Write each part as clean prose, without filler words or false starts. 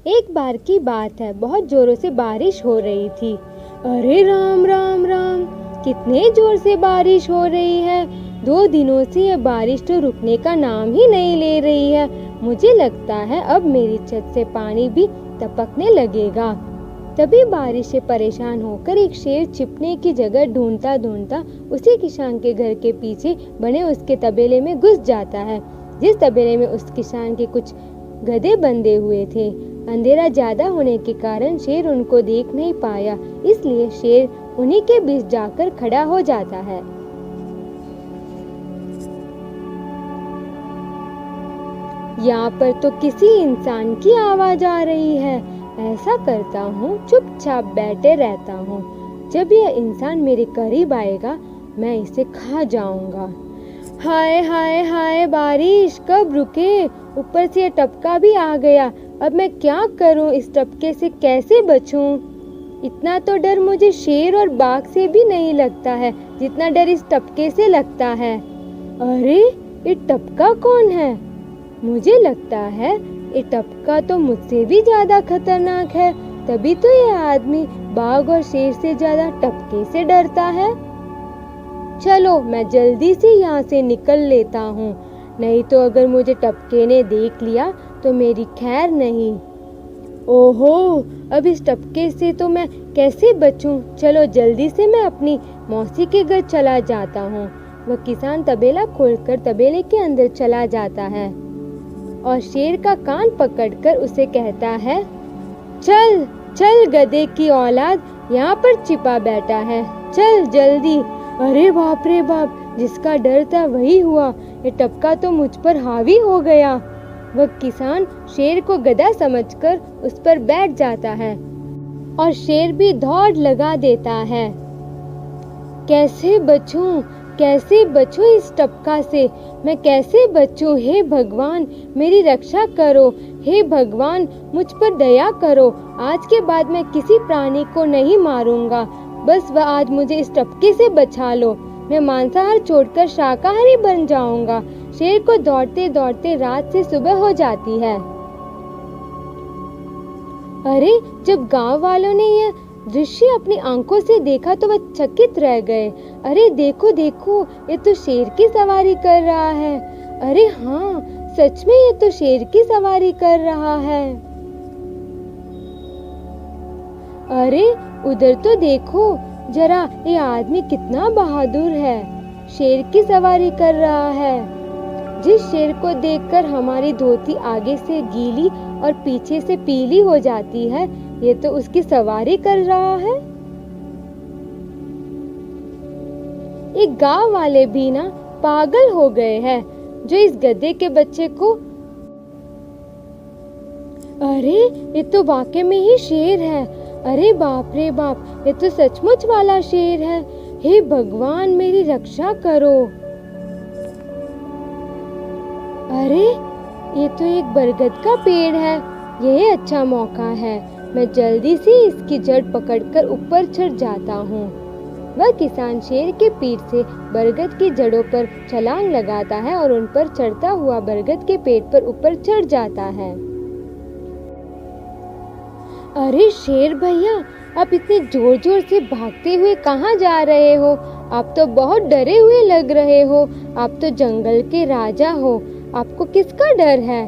एक बार की बात है, बहुत जोरों से बारिश हो रही थी। अरे राम राम राम, कितने जोर से बारिश हो रही है। 2 दिनों से ये बारिश तो रुकने का नाम ही नहीं ले रही है। मुझे लगता है अब मेरी छत से पानी भी टपकने लगेगा। तभी बारिश से परेशान होकर एक शेर छिपने की जगह ढूंढता ढूंढता उसी किसान के घर के पीछे बने उसके तबेले में घुस जाता है, जिस तबेले में उस किसान के कुछ गधे बंधे हुए थे। अंधेरा ज्यादा होने के कारण शेर उनको देख नहीं पाया, इसलिए शेर उन्हीं के बीच जाकर खड़ा हो जाता है। यहाँ पर तो किसी इंसान की आवाज आ रही है। ऐसा करता हूँ, चुपचाप बैठे रहता हूँ। जब यह इंसान मेरे करीब आएगा, मैं इसे खा जाऊंगा। हाय हाय हाय, बारिश कब रुके? ऊपर से टपका भी आ गया। अब मैं क्या करूं? इस टपके से कैसे बचूं? इतना तो डर मुझे शेर और बाघ से भी नहीं लगता है जितना डर इस टपके से लगता है। अरे ये टपका कौन है? मुझे लगता है ये टपका तो मुझसे भी ज्यादा खतरनाक है, तभी तो ये आदमी बाघ और शेर से ज्यादा टपके से डरता है। चलो मैं जल्दी से यहाँ से निकल लेता हूँ, नहीं तो अगर मुझे टपके ने देख लिया तो मेरी खैर नहीं। ओहो, अब इस टपके से तो मैं कैसे बचूं? चलो जल्दी से मैं अपनी मौसी के घर चला जाता हूँ। वह किसान तबेला खोलकर तबेले के अंदर चला जाता है और शेर का कान पकड़कर उसे कहता है, चल चल गधे की औलाद, यहाँ पर छिपा बैठा है, चल जल्दी। अरे बाप रे बाप, जिसका डर था वही हुआ। ये टपका तो मुझ पर हावी हो गया। वह किसान शेर को गधा समझकर उस पर बैठ जाता है और शेर भी दौड़ लगा देता है। कैसे बचूं? कैसे बचूं इस टपका से? मैं कैसे बचूं? हे भगवान मेरी रक्षा करो। हे भगवान मुझ पर दया करो। आज के बाद मैं किसी प्राणी को नहीं मारूंगा, बस वह आज मुझे इस टपके से बचा लो। मैं मांसाहार छोड़कर शाकाहारी बन जाऊंगा। शेर को दौड़ते दौड़ते रात से सुबह हो जाती है। अरे जब गांव वालों ने यह दृश्य अपनी आंखों से देखा तो वह चकित रह गए। अरे देखो देखो, ये तो शेर की सवारी कर रहा है। अरे हाँ, सच में ये तो शेर की सवारी कर रहा है। अरे उधर तो देखो जरा, ये आदमी कितना बहादुर है, शेर की सवारी कर रहा है। जिस शेर को देखकर हमारी धोती आगे से गीली और पीछे से पीली हो जाती है, ये तो उसकी सवारी कर रहा है। एक गांव वाले भी ना पागल हो गए हैं जो इस गधे के बच्चे को, अरे ये तो वाकई में ही शेर है। अरे बाप रे बाप, ये तो सचमुच वाला शेर है। हे भगवान मेरी रक्षा करो। अरे ये तो एक बरगद का पेड़ है, यह अच्छा मौका है। मैं जल्दी से इसकी जड़ पकड़कर ऊपर चढ़ जाता हूँ। वह किसान शेर के पीठ से बरगद की जड़ों पर छलांग लगाता है और उन पर चढ़ता हुआ बरगद के पेड़ पर ऊपर चढ़ जाता है। अरे शेर भैया, आप इतने जोर जोर से भागते हुए कहाँ जा रहे हो? आप तो बहुत डरे हुए लग रहे हो। आप तो जंगल के राजा हो, आपको किसका डर है?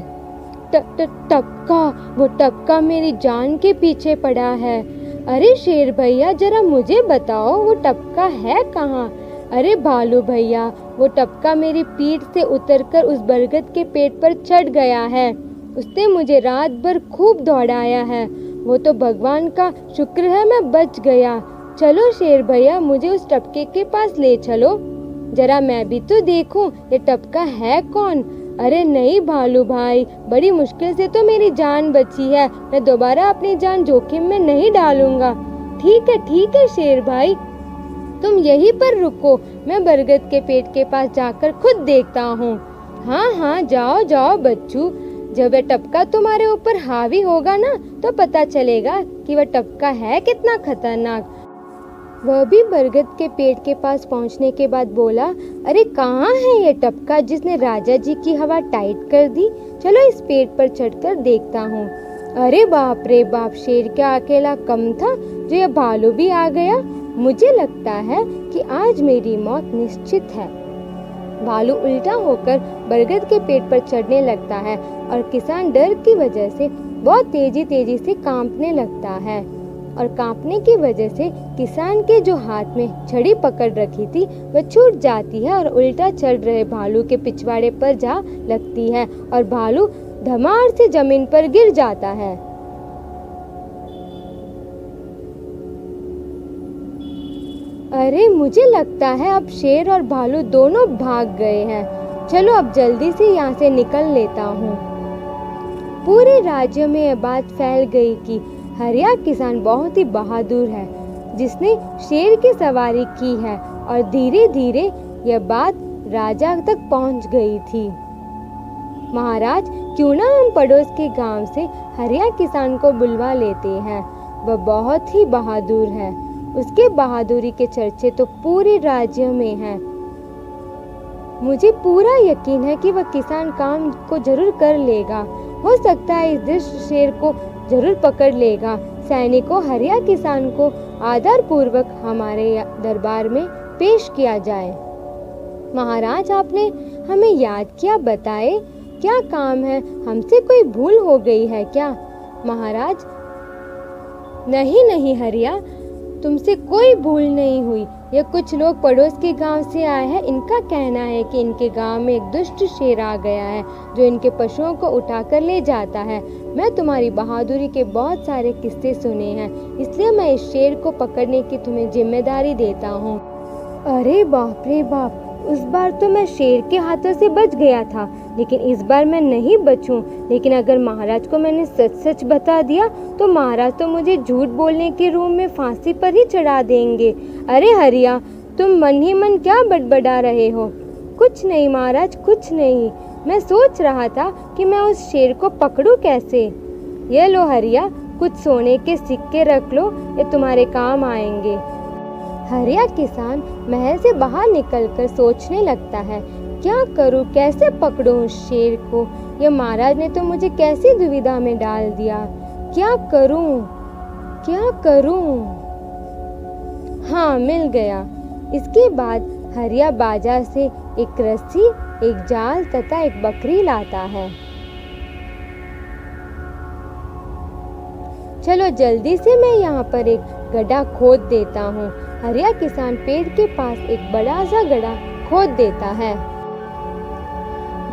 टपका, वो टपका मेरी जान के पीछे पड़ा है। अरे शेर भैया जरा मुझे बताओ, वो टपका है कहाँ? अरे भालू भैया, वो टपका मेरी पीठ से उतरकर उस बरगद के पेड़ पर चढ़ गया है। उसने मुझे रात भर खूब दौड़ाया है। वो तो भगवान का शुक्र है मैं बच गया। चलो शेर भैया, मुझे उस टपके के पास ले चलो, जरा मैं भी तो देखूं ये टपका है कौन। अरे नहीं भालू भाई, बड़ी मुश्किल से तो मेरी जान बची है, मैं दोबारा अपनी जान जोखिम में नहीं डालूंगा। ठीक है शेर भाई, तुम यहीं पर रुको, मैं बरगद के पेड़ के पास जाकर खुद देखता हूँ। हाँ जाओ जाओ बच्चू, जब वह टपका तुम्हारे ऊपर हावी होगा ना, तो पता चलेगा कि वह टपका है कितना खतरनाक। वह भी बरगद के पेड़ के पास पहुंचने के बाद बोला, अरे कहाँ है ये टपका जिसने राजा जी की हवा टाइट कर दी? चलो इस पेड़ पर चढ़कर देखता हूँ। अरे बाप रे बाप, शेर क्या अकेला कम था जो ये भालू भी आ गया। मुझे लगता है कि आज मेरी मौत निश्चित है। भालू उल्टा होकर बरगद के पेड़ पर चढ़ने लगता है और किसान डर की वजह से बहुत तेजी से कांपने लगता है और कांपने की वजह से किसान के जो हाथ में छड़ी पकड़ रखी थी वह छूट जाती है और उल्टा चढ़ रहे भालू के पिछवाड़े पर जा लगती है और भालू धमार से जमीन पर गिर जाता है। अरे मुझे लगता है अब शेर और भालू दोनों भाग गए हैं। चलो अब जल्दी से यहाँ से निकल लेता हूँ। पूरे राज्य में यह बात फैल गई कि हरिया किसान बहुत ही बहादुर है, जिसने शेर की सवारी की है और धीरे धीरे यह बात राजा तक पहुँच गई थी। महाराज, क्यों ना हम पड़ोस के गांव से हरिया किसान को बुलवा लेते हैं। वह बहुत ही बहादुर है। उसके बहादुरी के चर्चे तो पूरे राज्य में हैं। मुझे पूरा यकीन है कि वह किसान काम को जरूर कर लेगा। हो सकता है इस दुष्ट शेर को जरूर पकड़ लेगा। सैनिकों, हरिया किसान को आदर पूर्वक हमारे दरबार में पेश किया जाए। महाराज, आपने हमें याद किया, बताए क्या काम है? हमसे कोई भूल हो गई है क्या? महाराज, नहीं हरिया, तुमसे कोई भूल नहीं हुई। ये कुछ लोग पड़ोस के गांव से आए हैं। इनका कहना है कि इनके गांव में एक दुष्ट शेर आ गया है जो इनके पशुओं को उठाकर ले जाता है। मैं तुम्हारी बहादुरी के बहुत सारे किस्से सुने हैं, इसलिए मैं इस शेर को पकड़ने की तुम्हें जिम्मेदारी देता हूँ। अरे बाप रे बाप, उस बार तो मैं शेर के हाथों से बच गया था, लेकिन इस बार मैं नहीं बचूं। लेकिन अगर महाराज को मैंने सच बता दिया तो महाराज तो मुझे झूठ बोलने के रूम में फांसी पर ही चढ़ा देंगे। अरे हरिया, तुम मन ही मन क्या बड़बड़ा रहे हो? कुछ नहीं महाराज, कुछ नहीं। मैं सोच रहा था कि मैं उस शेर को पकड़ूं कैसे। ये लो हरिया, कुछ सोने के सिक्के रख लो, ये तुम्हारे काम आएंगे। हरिया किसान महल से बाहर निकलकर सोचने लगता है, क्या करूं, कैसे पकड़ूं उस शेर को? ये महाराज ने तो मुझे कैसी दुविधा में डाल दिया। क्या करूं? हाँ, मिल गया। इसके बाद हरिया बाजार से एक रस्सी, एक जाल तथा एक बकरी लाता है। चलो जल्दी से मैं यहाँ पर एक गड्ढा खोद देता हूँ। हरिया किसान पेड़ के पास एक बड़ा सा गड्ढा खोद देता है।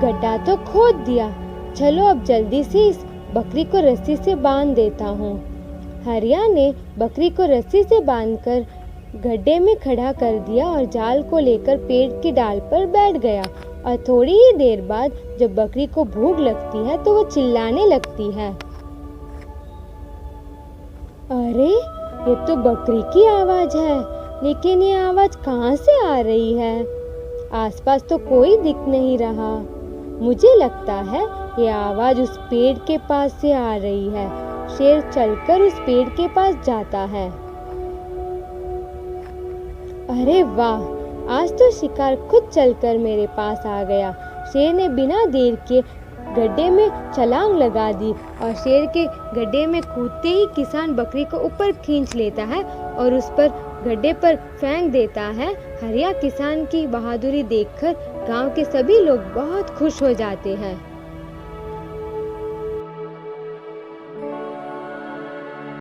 गड्ढा तो खोद दिया, चलो अब जल्दी से इस बकरी को रस्सी से बांध देता हूँ। हरिया ने बकरी को रस्सी से बांधकर गड्ढे में खड़ा कर दिया और जाल को लेकर पेड़ की डाल पर बैठ गया। और थोड़ी ही देर बाद जब बकरी को भूख लगती है तो वो चिल्लाने लगती है। अरे, ये तो बकरी की आवाज है, लेकिन ये आवाज कहाँ से आ रही है? आसपास तो कोई दिख नहीं रहा। मुझे लगता है ये आवाज उस पेड़ के पास से आ रही है। शेर चलकर उस पेड़ के पास जाता है। अरे वाह, आज तो शिकार खुद चलकर मेरे पास आ गया। शेर ने बिना देर के गड्ढे में छलांग लगा दी और शेर के गड्ढे में कूदते ही किसान बकरी को ऊपर खींच लेता है और उस पर गड्ढे पर फेंक देता है। हरिया किसान की बहादुरी देखकर गांव के सभी लोग बहुत खुश हो जाते हैं।